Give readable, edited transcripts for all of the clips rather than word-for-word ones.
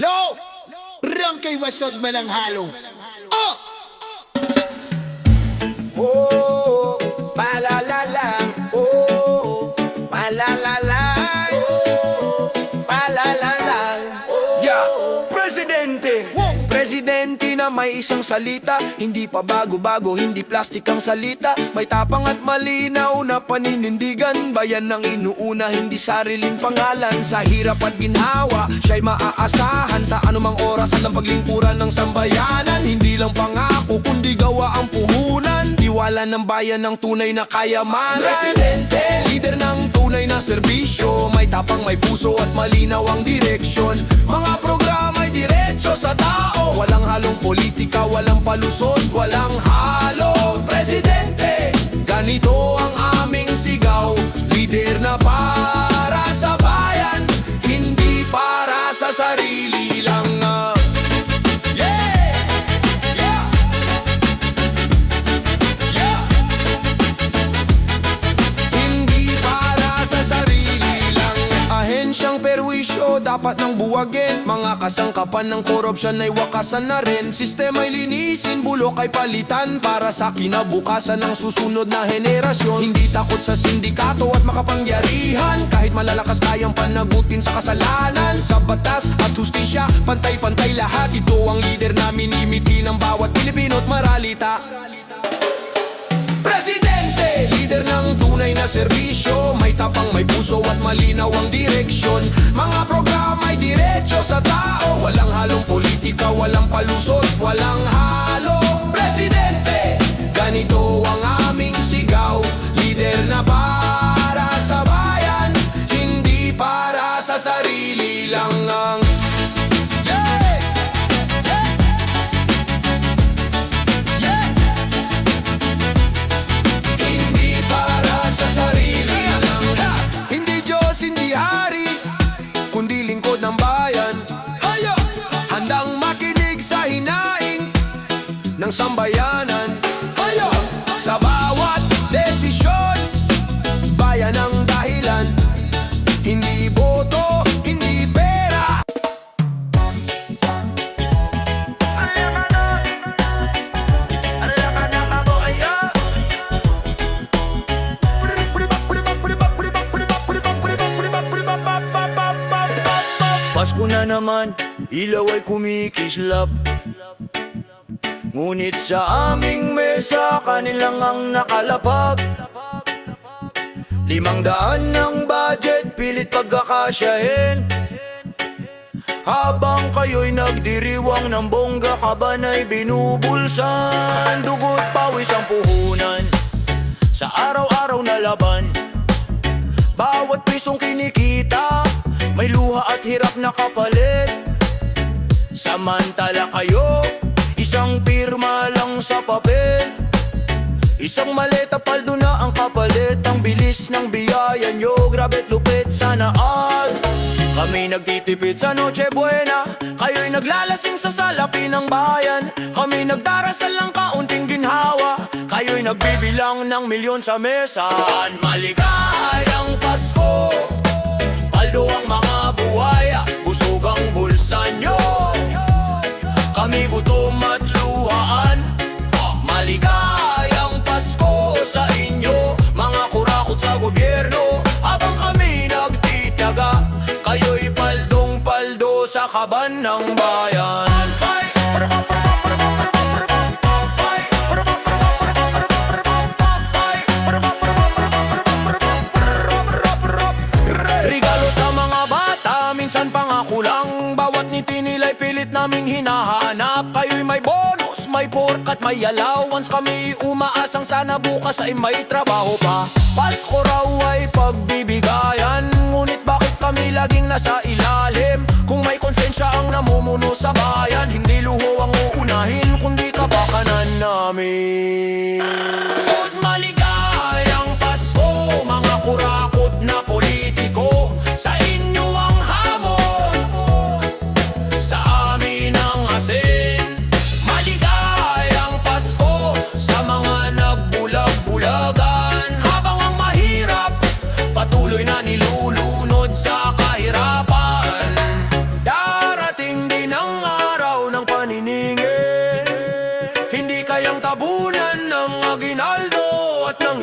Lo! Rang kay wasod man ang halong. Oh! Oh, palalalang, oh, palalalang, oh, palalalang, oh. Yeah, Presidente, Presidente na may isang salita, hindi pa bago-bago, hindi plastic ang salita. May tapang at malinaw na paninindigan, bayan ng inuuna, hindi sariling pangalan. Sa hirap at ginhawa, siya'y maaasahan sa anumang oras at ang paglingkuran ng sambayanan. Hindi lang pangako, kundi gawa ang puhunan. Tiwala ng bayan ng tunay na kayamanan. Presidente, leader ng tunay na serbisyo, may tapang, may puso at malinaw ang direksyon. Mga programa'y diretso sa tao, walang halong politika, walang palusot, walang halo. Presidente, ganito ang aming sigaw, leader na para sa bayan, hindi para sa sarili lang. Ahensyang perwisyo dapat nang buwagin, mga kasangkapan ng korupsyon ay wakasan na rin. Sistema'y linisin, bulok ay palitan para sa kinabukasan ng susunod na henerasyon. Hindi takot sa sindikato at makapangyarihan, kahit malalakas kayang panagutin sa kasalanan. Sa batas at hustisya, pantay-pantay lahat. Ito ang leader na minimiti ng bawat Pilipino at maralita. Presidente, leader ng tunay na serbisyo, may tapang, may puso at malinaw ang direksyon. Mga programa'y diretso sa tao, walang halong politika, walang palusot, walang halo. Presidente, ganito ang aming sigaw, leader na para sa bayan, hindi para sa sarili lang. Hindi hari, kundi lingkod ng bayan. Handang makinig sa hinaing ng sambayanan. Sa bawat desisyon, bayan ang dahilan. Hindi boto, hindi pera. Pasko na naman, ilaw ay kumikislap, ngunit sa aming mesa, kanilang ang nakalapag. 500 ng budget, pilit pagkakasyahin. Habang kayo'y nagdiriwang ng bongga, kabanay binubulsan. Dugot pawis ang puhunan sa araw-araw na laban. Bawat pisong kinikita, may luha at hirap na kapalit. Samantala kayo, isang pirma lang sa papel. Isang maleta, paldo na ang kapalit. Ang bilis ng biyaya nyo, grabe't lupit, sana all. Kami nagtitipid sa Noche Buena, kayo'y naglalasing sa salapi ng bayan. Kami nagdarasal ng kaunting ginhawa, kayo'y nagbibilang ng milyon sa mesa. Maligayang Pasko, paldo ang mga buhay, busog ang bulsa nyo. Kami gutom at luhaan, maligayang Pasko sa inyo, mga kurakot sa gobyerno. Habang kami nagtitiyaga, kayo'y paldong-paldo sa kaban ng bayan. Regalo sa mga bata, minsan pangako lang. Bawat ngiti nila'y pilit naming hinahanap. Kayo'y may bonus, may pork at may allowance. Kami umaasang sana bukas ay may trabaho pa. Pasko raw ay pagbibigayan, ngunit bakit kami laging nasa ilalim? Kung may konsensya ang namumuno sa bayan, hindi luho ang uunahin, kundi kapakanan namin. Good maligayang Pasko, mga kurakot na politiko. Sa inyo ang hamon, sa amin ang asin. Maligayang Pasko sa mga nagbulag-bulagan. Habang ang mahirap, patuloy na nilulunod sa kahirapan. Darating din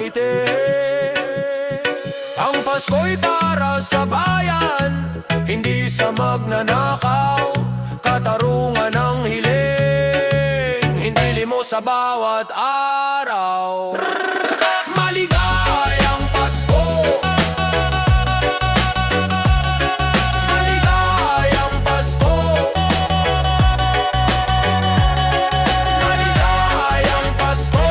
Cavite. Ang Pasko'y para sa bayan, hindi sa magnanakaw. Katarungan ng hiling, hindi limo sa bawat araw. Maligayang Pasko! Maligayang Pasko! Maligayang Pasko!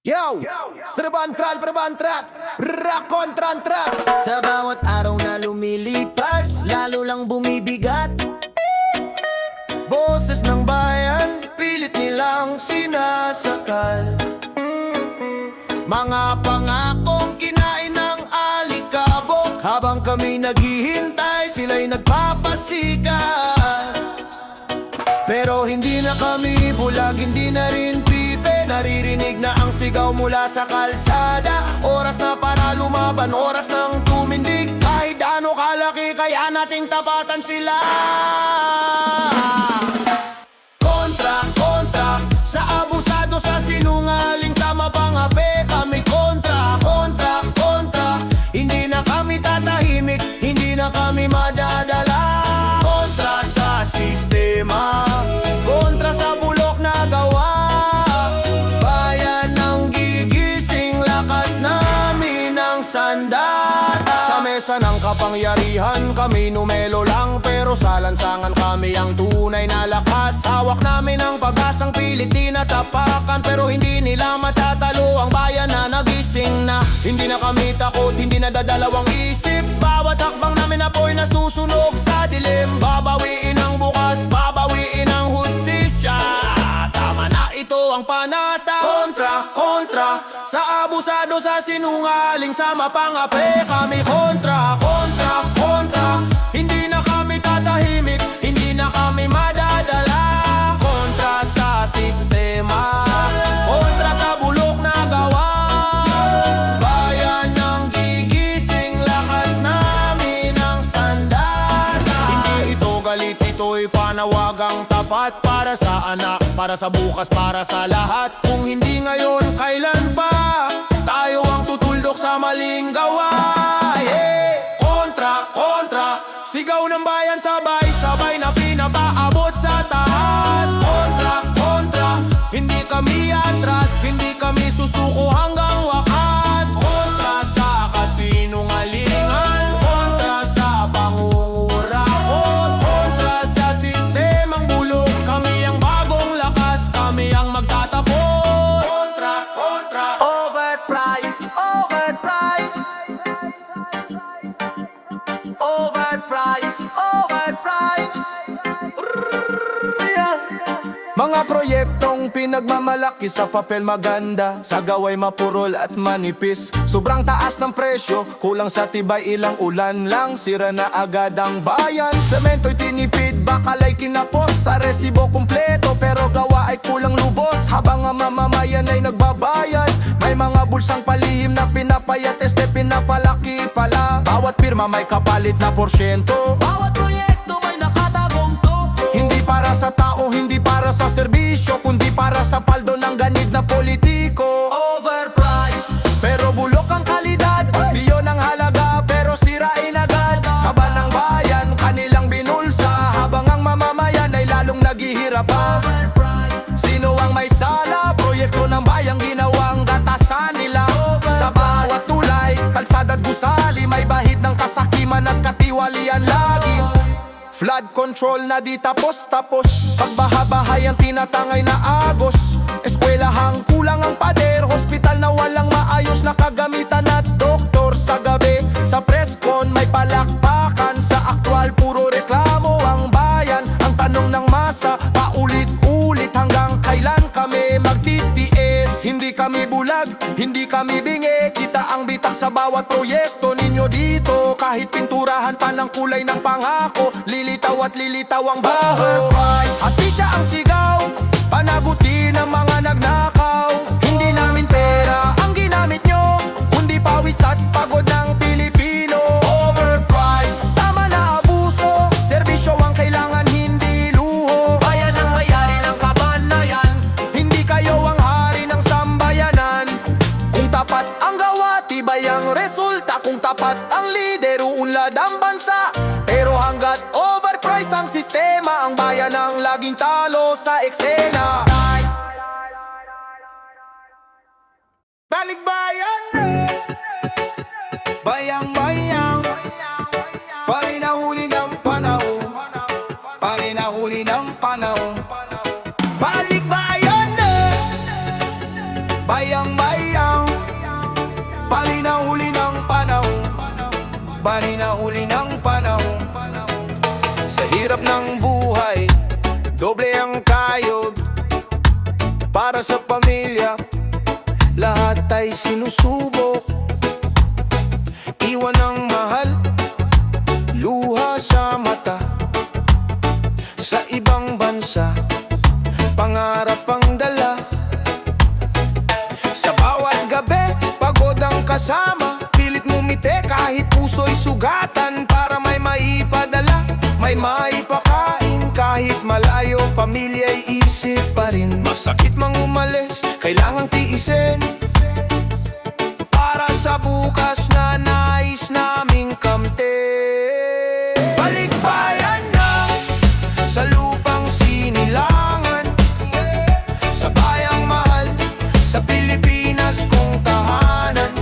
Yo! Serabantral, perabantrat, rakontrantrat. Sa bawat araw na lumilipas, lalo lang bumibigat. Boses ng bayan, pilit nilang sinasakal. Mga pangakong kinain ng alikabok. Habang kami naghihintay, sila'y nagpapasikat. Pero hindi na kami bulag, hindi na rin pipe. Naririnig na ang sigaw mula sa kalsada. Oras na para lumaban, oras ng tumindig. Kahit ano kalaki, kaya nating tapatan sila. Kontra, kontra, sa abusado, sa sinungaling, sa mapangape. Kami kontra, kontra, kontra. Hindi na kami tatahimik, hindi na kami madadala. Kontra sa sistema, kontra sa bulok na gawa. Bayan ng gigising, lakas namin ang sandata. Sa mesa ng kapangyarihan, kami numelo lang. Pero sa lansangan kami ang tunay na lakas. Hawak namin ang pag-asang pilit tinatapakan. Pero hindi nila matatalo ang bayan na nagising na. Hindi na kami takot, hindi na dadalawang isip. Bawat hakbang namin apoy na susunog sa dilim. Babawiin ang bukas, babawiin ang hustisya. Tama na, ito ang panata. Kontra, kontra, sa abusado, sa sinungaling, sa mapangape. Kami kontra, kontra, kontra. Hindi na kami tatahimik, hindi na kami madadala. Kontra sa sistema, kontra sa bulok na gawa. Bayan ng gigising, lakas namin ang sandata. Hindi ito galit, ito'y panawagang tapat. Para sa anak, para sa bukas, para sa lahat. Kung hindi ngayon, kailan pa tayo ang tutuldok sa maling gawa? Yeah! Kontra, kontra, sigaw ng bayan, sabay, sabay na pinapaabot sa taas. Kontra, kontra, hindi kami atras, hindi kami susuko hanggang wakas. Kontra sa kasinungalingan, kontra sa pangungurakot, kontra sa sistemang bulok. Kami ang bagong lakas, kami ang magtatapos. Kontra, kontra, overprice, overprice. Overprice, overprice. Mga proyektong pinagmamalaki sa papel maganda, sa gaway mapurol at manipis. Sobrang taas ng presyo, kulang sa tibay, ilang ulan lang, sira na agad ang bayan. Semento'y tinipid, bakalay kinapos, sa resibo kumpleto, pero gawa ay kulang lubos. Habang ang mamamayan ay nagbabayad, may mga bulsang palihim na pinapayat, este pinapalaki pala. Bawat pirma may kapalit na porsyento, bawat proyekto may nakatagong to. Hindi para sa tao, hindi para sa serbisyo, kundi para sa paldo ng ganid na politiko. Overpriced, pero bulok ang kalidad. Biyon ang halaga, pero sirain agad. Kaban ng bayan, kanilang binulsa, habang ang mamamayan ay lalong naghihirap pa. Sino ang may sala? Proyekto ng bayang ginawang datasan nila. Sa bawat tulay, kalsada at gusali, may bahid ng kasakiman at katiwalian lagi. Flood control na di tapos-tapos, pagbaha-bahay ang tinatangay na agos. Eskwelahang kulang ang pader, hospital na walang maayos na kagamitan at doktor. Sa gabi, sa presscon may palakpakan, sa aktwal puro reklamo ang bayan. Ang tanong ng masa, paulit-ulit, hanggang kailan kami magtitiis? Hindi kami bulag, hindi kami bingi, kita ang bitak sa bawat proyekto ninyo dito. Kahit pinturahan pa ng kulay ng pangako, lilitaw at lilitaw ang bahay. Hastisya ang sigaw, panagutin ang mga nagnakaw. Hindi namin pera ang ginamit nyo, kundi pawis at pagod ng Pilipino. Overpriced, ang bayan ang laging talo sa eksena. Balikbayan na, bayang-bayang, parinahuli ng panahon, parinahuli ng panahon. Balikbayan na, bayang-bayang, parinahuli ng panahon, parinahuli ng panahon. Sa hirap ng buhay, doble ang kayod. Para sa pamilya, lahat ay sinusubok. Iwan ang mahal, luha sa mata. Sa ibang bansa, pangarap ang dala. Sa bawat gabi, pagod ang kasama. Pilit ngumiti kahit puso'y sugatan. Para may maipadala, may maipakain. Kahit malayo, pamilya'y isip pa rin. Masakit mang umalis, kailangang tiisin. Para sa bukas na nais naming kamtin. Balikbayan na, sa lupang sinilangan. Sa bayang mahal, sa Pilipinas kong tahanan.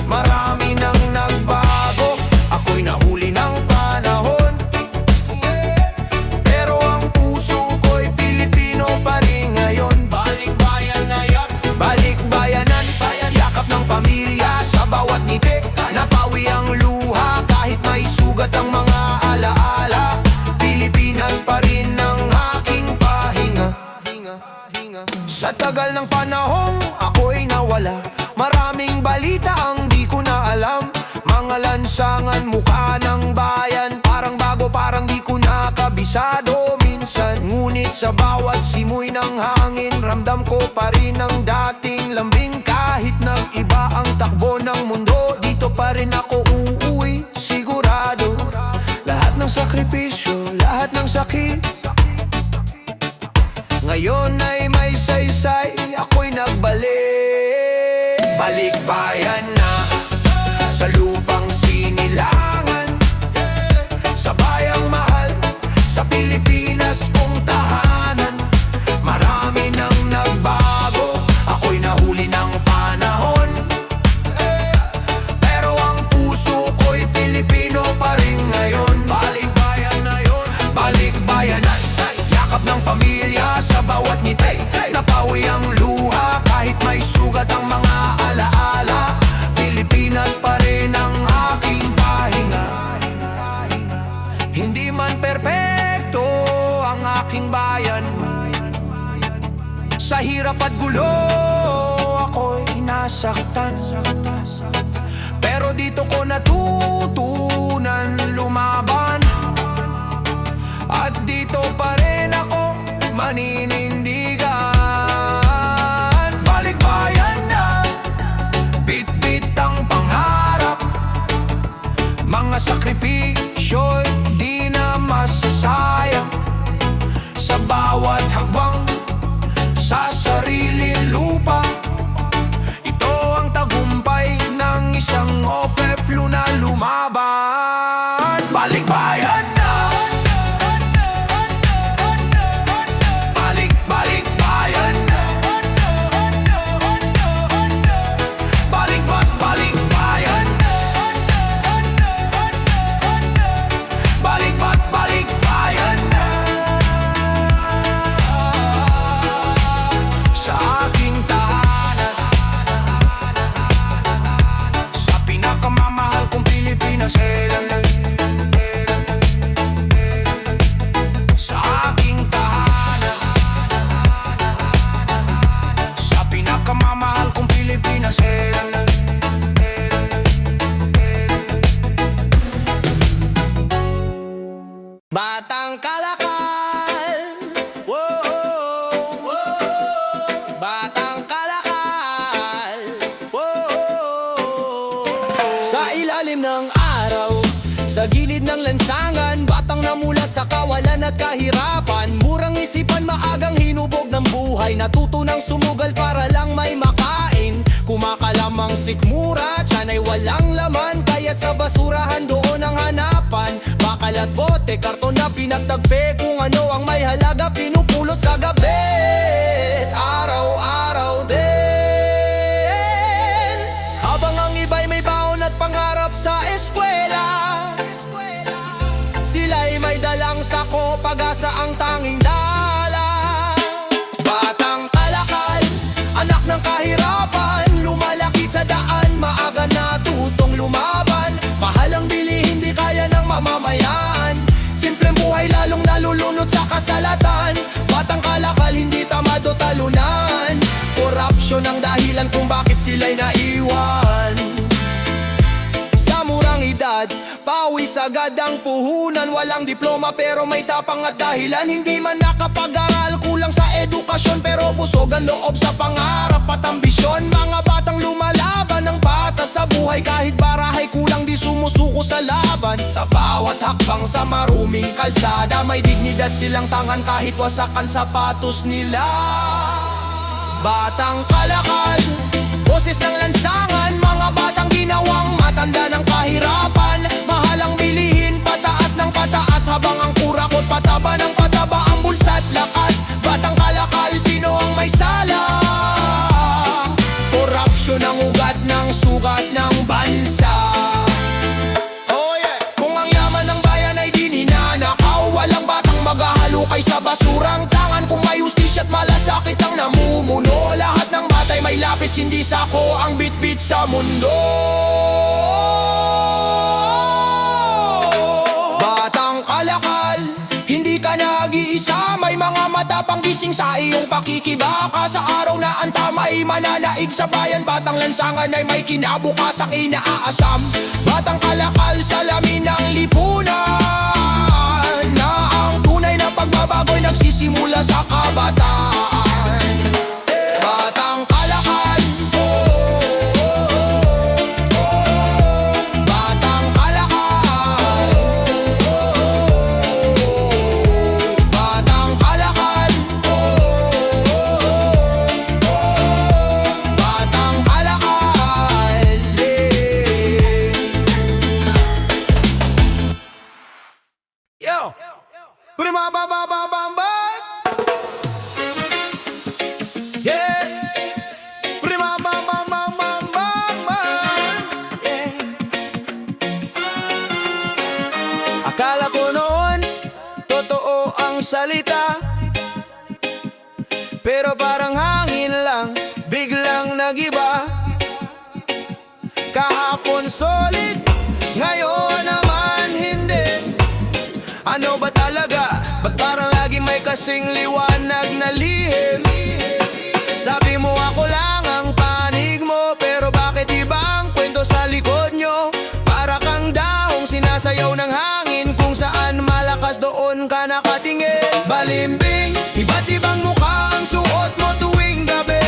Marami nang nagbago, ako'y nahuli ng panahon. Pero ang puso ko'y Pilipino pa rin ngayon. Balikbayan na yan, balikbayanan, yakap ng pamilya sa bawat ngiti. Napawi ang luha kahit may sugat ang mga alaala. Pilipinas pa rin ang aking pahinga. Sa tagal ng panahong ako'y nawala, maraming balita ang di ko na alam. Mga lansangan, mukha ng bayan, parang bago, parang di ko nakabisado minsan. Ngunit sa bawat simoy ng hangin, ramdam ko pa rin ang dating lambing. Kahit nang iba ang takbo ng mundo, dito pa rin ako uuwi, sigurado. Lahat ng sakripisyo, lahat ng sakit, ngayon ay may saysay, ako'y nagbalik. Balikbayan na, sa lupang sinilangan. Sa bayang mahal, sa Pilipinas kong tahanan. Marami nang nagbago, ako'y nahuli ng panahon. Pero ang puso ko'y Pilipino pa rin ngayon. Balikbayan na yun, balikbayanan, yakap ng pamilya sa bawat ngiti. Napawi ang luha kahit may sugat ang mga alaala. Pilipinas pa rin ang aking pahinga. Hindi man perpekto ang aking bayan, sa hirap at gulo ako'y nasaktan. Pero dito ko natutunan lumaban. At dito pa rin ako maninindigan. Balikbayan na, bit-bit ang pangarap. Mga sakripisyo'y di na masasayang. Sa bawat hakbang, sa sariling lupa. Ito ang tagumpay ng isang OFW na lumaban. Balikbayan na, balikbayan na, balikbayan na, balikbayan na. Sa aking tahanan, sa pinakamamahal kong Pilipinas, sa aking tahanan, sa pinakamamahal kong Pilipinas, Batang Kalakal, wow, Batang Kalakal, wow. Sa ilalim ng araw, sa gilid ng lansangan, batang namulat sa kawalan at kahirapan. Murang isipan, maagang hinubog ng buhay, natutunang sumugal para lang may makain. Kumakalam namang sikmura, tiyan ay walang laman, kaya't sa basurahan doon ang hanapan. Bakal at bote, karton na pinagtagpi, kung ano ang may halaga pinupulot sa gabi. Araw-araw din, habang ang iba'y may baon at pangarap sa eskwela, sila'y may dalang sako, pag-asa ang tanging dala. Batang kalakal, anak ng kahirapan, lumalaki sa daan, maaga natutong lumaban. Mahal ang bilihin, di kaya ng mamamayan, simpleng buhay lalong nalulunod sa kasalatan. Batang kalakal, hindi tamad o talunan, korupsyon ang dahilan kung bakit sila'y naiwan. Sa murang edad, pawis agad ang puhunan, walang diploma pero may tapang at dahilan. Hindi man nakapag-aral, kulang sa edukasyon, pero busog ang loob sa pangarap at ambisyon. Mga batang lumalaban ng patas sa buhay, kahit barahay kulang di sumusuko sa laban. Sa bawat hakbang sa maruming kalsada, may dignidad silang tangan kahit wasak ang sapatos nila. Batang kalakal, boses ng lansangan, mga batang ginawang matanda ng kahirapan. Mahal ang bilihin, pataas ng pataas, habang ang kurakot pataba ng pataba ang bulsa at lakas. Batang kalakal, sino ang may sala? Korupsyon ang ugat ng sugat ng bansa. Oh yeah! Kung ang yaman ng bayan ay di ninanakaw, walang batang maghahalukay sa basurang tangan. Kung may hustisya at malasakit ang namumuno, lahat ng batay may lapis, hindi sako ang bitbit sa mundo. Batang kalakal, hindi ka nag-iisa, may mga matapang gising sa iyong pakikibaka. Sa araw na ang tama'y mananaig sa bayan, batang lansangan ay may kinabukasang inaasam. Batang kalakal, salamin ng lipunan, na ang tunay na pagbabago'y nagsisimula sa kabataan. Batang kalakal, batang kalakal, batang kalakal, batang kalakal. Yo! Prima ba ba ba ba ba? Yeah! Prima ba ba ba ba ba ba? Yeah! Akala ko noon, totoo ang salita, pero parang hangin lang, biglang nagiba. Kahapon solid, ngayon naman hindi. Ano ba talaga? Ba't parang lagi may kasing liwanag na lihim? Sabi mo ako lang ang panig mo, pero bakit iba ang kwento sa likod nyo? Para kang dahong sinasayaw ng hangin, kung saan malakas doon ka nakatingin. Balimbing, iba't ibang mukha ang suot mo tuwing gabi.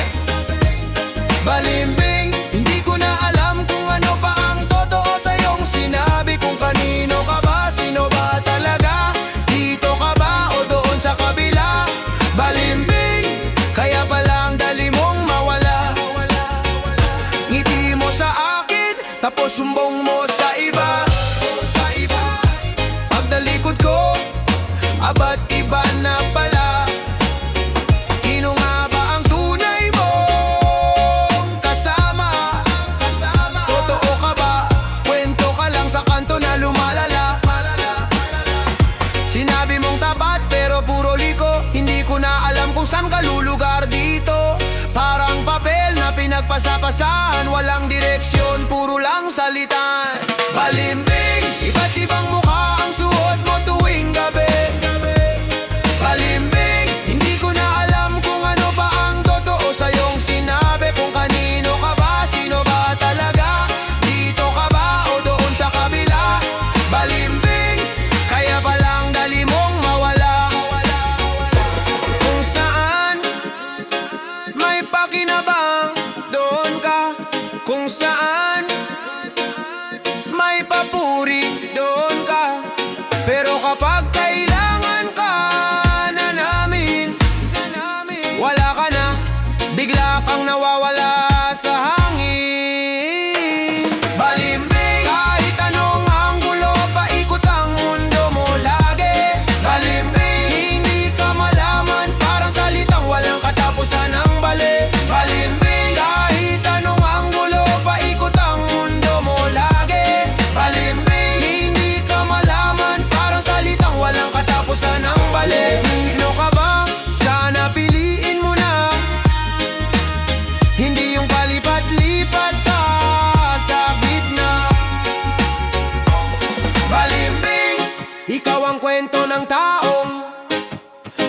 Balimbing, hindi ko na alam kung ano pa ang totoo sa iyong sinabi. Kung kanino ka ba, sino ba talaga? Dito ka ba o doon sa kabila? Balimbing, kaya palang dali mong mawala. Ngiti mo sa akin, tapos sumbong mo sa iba. Pagdalikod ko, aba't iba na pala. Sino nga ba ang tunay mong kasama? Totoo ka ba? Kwento ka lang sa kanto na lumalala. Sinabi mong tapat pero puro liko, hindi ko na alam kung saan ka lulugar dito. Parang papel na pinagpasapasahan, walang direksyon, puro lang salitan. Balimbing, iba't ibang mukha ang suot mo tuwing gabi. Balimbing, hindi ko na alam kung ano pa ang totoo sa iyong sinabi. Kung kanino ka ba, sino ba talaga? Dito ka ba o doon sa kabila? Balimbing, kaya palang dali mong mawala. Kung saan may pakinabang, doon ka. Kung saan may papuri, doon ka. Pero kapag kailangan ka na namin, wala ka na, bigla kang nawawala sa hangin. ng taong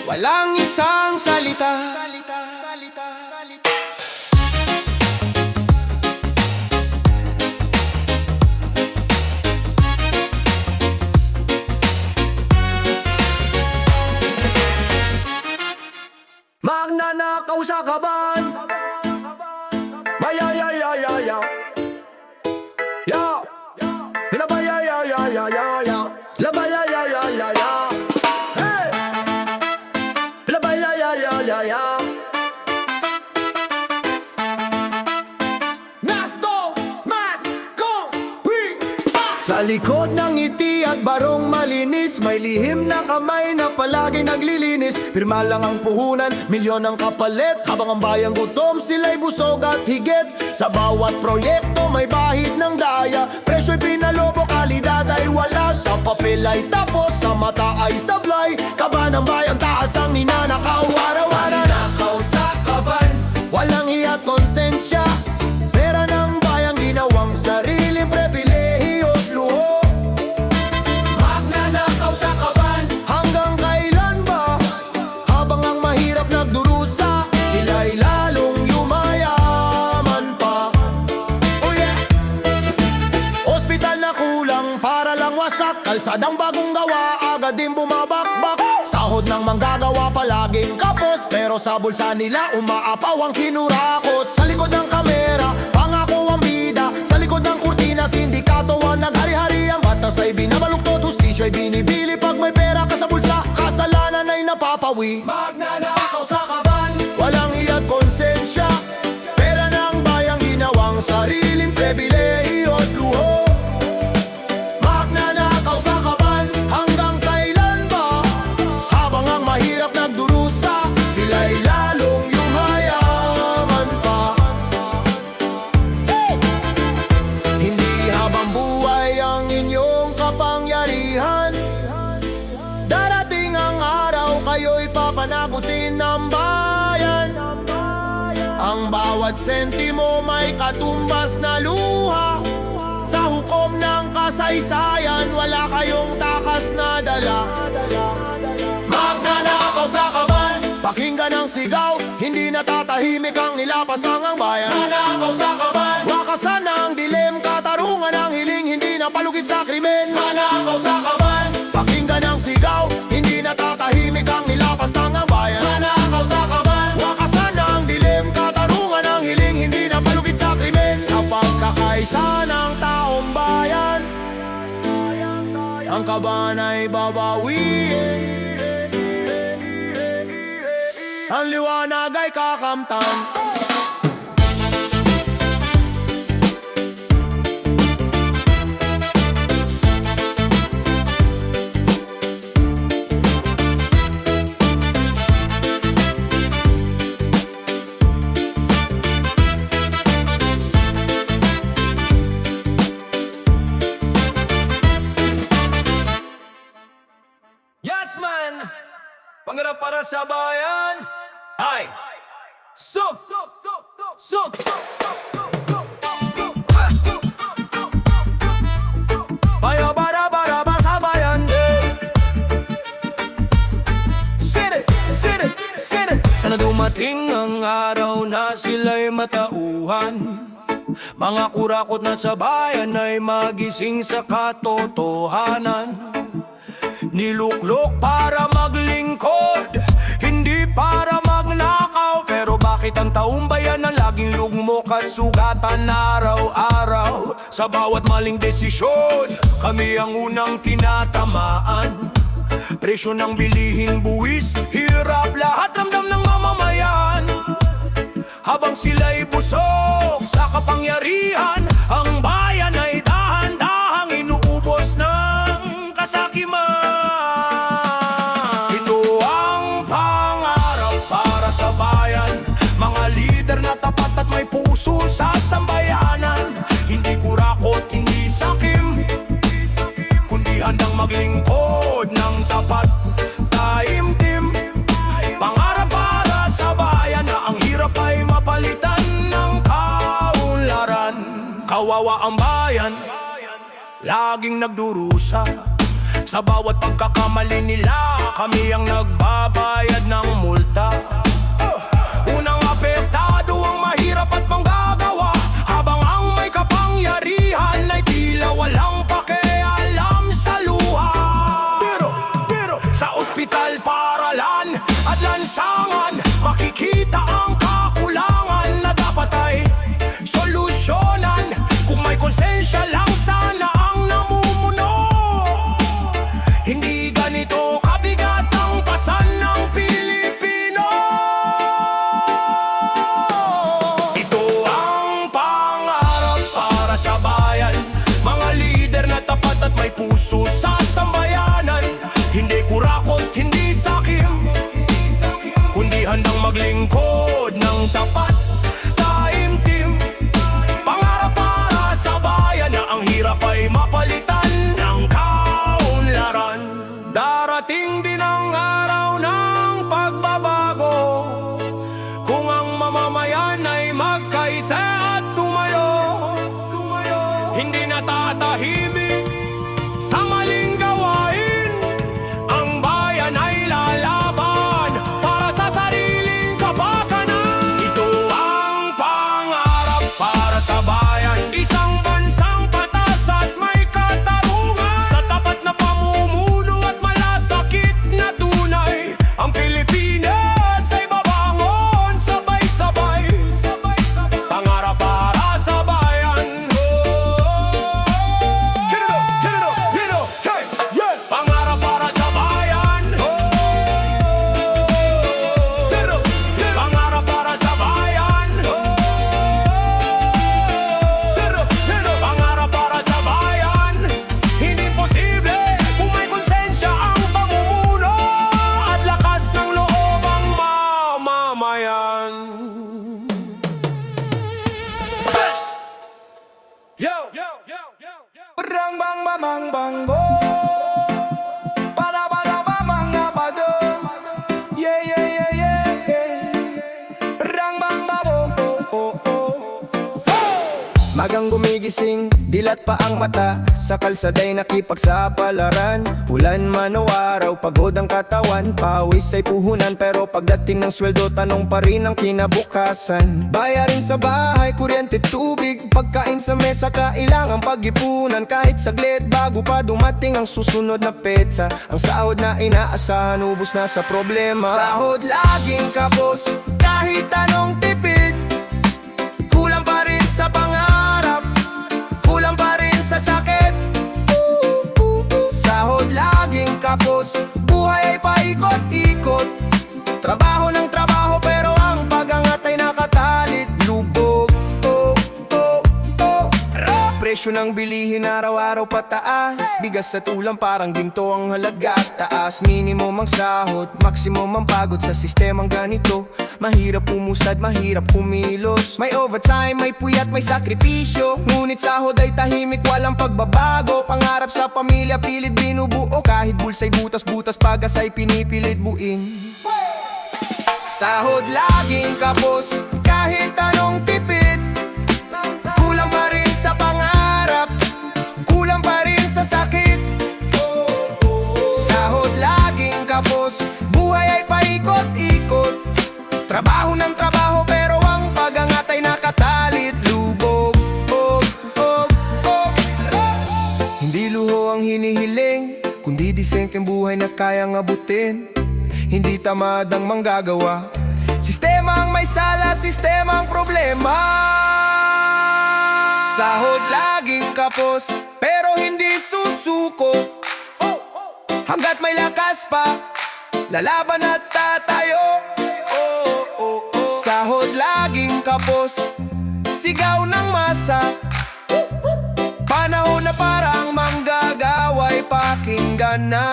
walang isang salita. Magnanakaw sa kaban, mayayayayaya, ya, labayayayayaya, labayayayaya, hey, labayayayaya. Nasto, man, go, we, sa likod ng ngiti at barong malinis, may lihim na kamay na palagi naglilinis. Pirma lang ang puhunan, milyon ang kapalit, habang ang bayang gutom, sila'y busog at higit. Sa bawat proyekto may bahid ng daya, presyo'y pinalobo, kalidad ay wala. Sa papel ay tapos, sa mata ay sablay, kaba ng bayan, taas ang ninanakaw. Araw-araw nakaw sa kaban, walang hiya't konsensya, pera ng bayang ginawang sariling pribilehiyo at luho. Magnanakaw sa kaban, hanggang kailan ba? Habang ang mahirap nagdurusa, sila'y lalong yumayaman pa. Oh yeah! Ospital na kulang, para lang wasak, kalsadang bagong gawa, agad din bumabakbak. Sahod ng manggagawa palaging kapos, pero sa bulsa nila umaapaw ang kinurakot. Sa likod ng kamera, pangako ang bida, sa likod ng kurtina, sindikato ang naghari-hari. Ang batas ay binabaluktot, hustisya'y binibili. Pag may pera ka sa bulsa, kasalanan ay napapawi. Magnanakaw sa kaban, walang hiya't konsensya, pera ng bayang ginawang sariling pribilehiyo at luho. Magnanakaw sa kaban, hanggang kailan ba? Habang ang mahirap nagdurusa, sila'y lalong yumayaman pa. Hindi habang buhay ang inyong kapangyarihan, darating ang araw kayo'y papanagutin ng bayan. Ang bawat sentimo may katumbas na luha, sa hukom ng kasaysayan wala kayong takas na dala. Magnanakaw sa kaban, pakinggan ang sigaw, hindi natatahimik ang nilapas ng ang bayan. Magnanakaw sa kaban, wakasan ang dilim, katarungan ang hiling, hindi na palugit sa krimen. Magnanakaw sa kaban, pakinggan ang sigaw, hindi natatahimik ang nilapas ng ang bayan. Magnanakaw sa kaban, wakasan ang dilim, katarungan ang hiling, hindi na palugit sa krimen. Sa pagkakaisa ng taong bayan, ang kaban ay babawiin, ang liwanag ay kakamtan. Yes man, pangarap para sa bayan. Ay, suk, suk. Bayo bara sa bayan. Sit it. Sana dumating ang araw na sila'y matauhan, mga kurakot na sa bayan ay magising sa katotohanan. Niluklok para maglingkod, hindi para magnakaw. Pero bakit ang taong bayan ang laging lugmok at sugatan araw-araw? Sa bawat maling desisyon, kami ang unang tinatamaan. Presyo ng bilihin, buwis, hirap, lahat ramdam ng mamamayan. Habang sila'y busog sa kapangyarihan, ang bayan ay dahan-dahang inuubos ng kasakiman. Ito ang pangarap para sa bayan, mga lider na tapat at may puso sa sambayanan. Hindi kurakot, hindi sakim, kundi handang maglingkod ng tapat, taimtim. Pangarap para sa bayan na ang hirap ay mapalitan ng kaunlaran. Kawawa ang bayan, laging nagdurusa, Sa bawat pagkakamali nila, kami ang nagbabayad ng multa. Unang apektado ang mahirap at manggagawa, habang ang may kapangyarihan ay tila walang pakialam sa luha. Pero sa ospital, paaralan at lansangan, makikita ang kakulangan na dapat ay solusyonan. Kung may konsensya lang sana ang namumuno, hindi ganito kabigat ang pasan ng Pilipino. Ito ang pangarap para sa bayan, mga lider na tapat at may puso sa sambayanan. Hindi kurakot, hindi sakim, kundi handang maglingkod ng tapat, taimtim. Pangarap para sa bayan na ang hirap ay mapalitan ng kaunlaran. Darating din ang araw ng pagbabago, kung ang mamamayan ay magkaisa at tumayo. Hindi natatahimik sa maling gawain, ang bayan ay lalaban para sa sariling kapakanan. Ito ang pangarap para sa bayan, isang bansang patas at may katarungan. Sa tapat na pamumuno at malasakit na tunay, ang Pilipinas ay babangon sabay-sabay. Pangarap para sa bayan. Get it up, get it up, get it up, hey, yeah. Pangarap para sa bayan. Set up, yeah. Pangarap para sa bayan. Set up, get up. Pangarap para sa bayan. Hindi posible kung may konsensya ang pamumuno at lakas ng loob ang mamamayan. Yo, yo, yo, yo, yo. Rang bang bang bang bang go. Para para bang bang nga ba do. Yeah yeah yeah yeah yeah. Rang bang ba bo oh oh oh. Magang gumigising, dilat pa ang mata, sa kalsaday nakipagsapalaran. Ulan man o araw, pagod ang katawan, pawis ay puhunan, pero pagdating ng sweldo, tanong pa rin ang kinabukasan. Bayarin sa bahay, kuryente, tubig, pagkain sa mesa, kailangang pag-ipunan. Kahit saglit bago pa dumating ang susunod na petsa, ang sahod na inaasahan, ubos na sa problema. Sahod laging kapos, kahit anong tipid, kulang pa rin sa pangarap, kulang pa rin sa sakit. Sahod laging kapos, buhay ay paikot-ikot, trabaho ng trabaho pero ang pagangat ay nakatalit. Lubog, oh, oh, oh. Presyo ng bilihin araw-araw pataas, bigas at ulam parang ginto ang halaga. Taas, minimum ang sahod, maximum ang pagod sa sistemang ganito. Mahirap umusad, mahirap kumilos, may overtime, may puyat, may sakripisyo. Ngunit sahod ay tahimik, walang pagbabago. Pangarap sa pamilya, pilit binubuo, kahit bulsa'y butas-butas, pagas ay pinipilit buin. Sahod laging kapos, kahit anong tipid, kulang pa rin sa pangarap, kulang pa rin sa sakit. Sahod laging kapos, buhay ay paikot-ikot, trabaho ng trabaho pero ang pagangat ay nakatalit. Lubog, oh, oh, oh. Hindi luho ang hinihiling, kundi disenteng buhay na kayang abutin. Hindi tamad ang manggagawa, sistema ang may sala, sistema ang problema. Sahod laging kapos, pero hindi susuko. Hanggat may lakas pa, lalaban at tatayo. Sahod laging kapos, sigaw ng masa, panahon na parang manggagawa'y pakinggan na.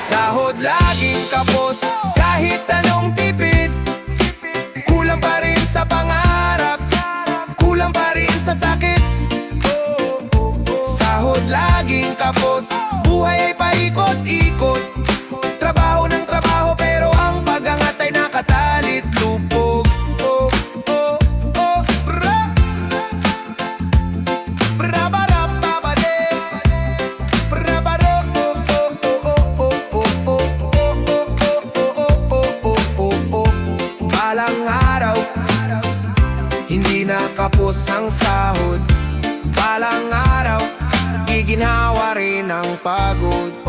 Sahod laging kapos, kahit anong tipid, kulang pa rin sa pangarap, kulang pa rin sa sakit. Sahod laging kapos, buhay ay paikot-ikot, trabaho ng trabaho pero ang pagangat ay nakatalit. Lupog, oh, oh, oh, bra, bra, bra, bra, bra, bra, bra, bra, hindi nakapos ang sahod. Balang araw, giginhawa rin ang pagod.